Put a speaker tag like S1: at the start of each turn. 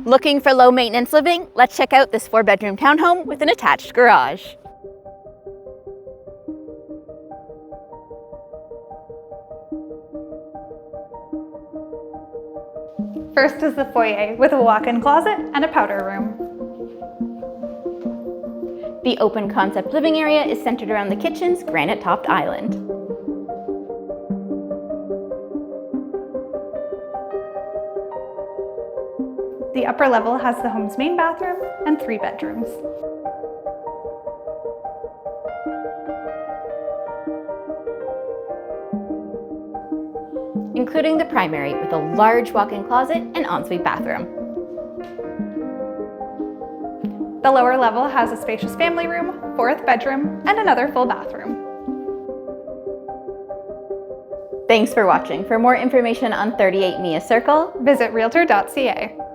S1: Looking for low maintenance living? Let's check out this 4-bedroom townhome with an attached garage.
S2: First is the foyer with a walk-in closet and a powder room.
S1: The open concept living area is centered around the kitchen's granite-topped island.
S2: The upper level has the home's main bathroom and 3 bedrooms.
S1: Including the primary with a large walk-in closet and ensuite bathroom.
S2: The lower level has a spacious family room, 4th bedroom, and another full bathroom.
S1: Thanks for watching. For more information on 38 Mia Circle,
S2: visit realtor.ca.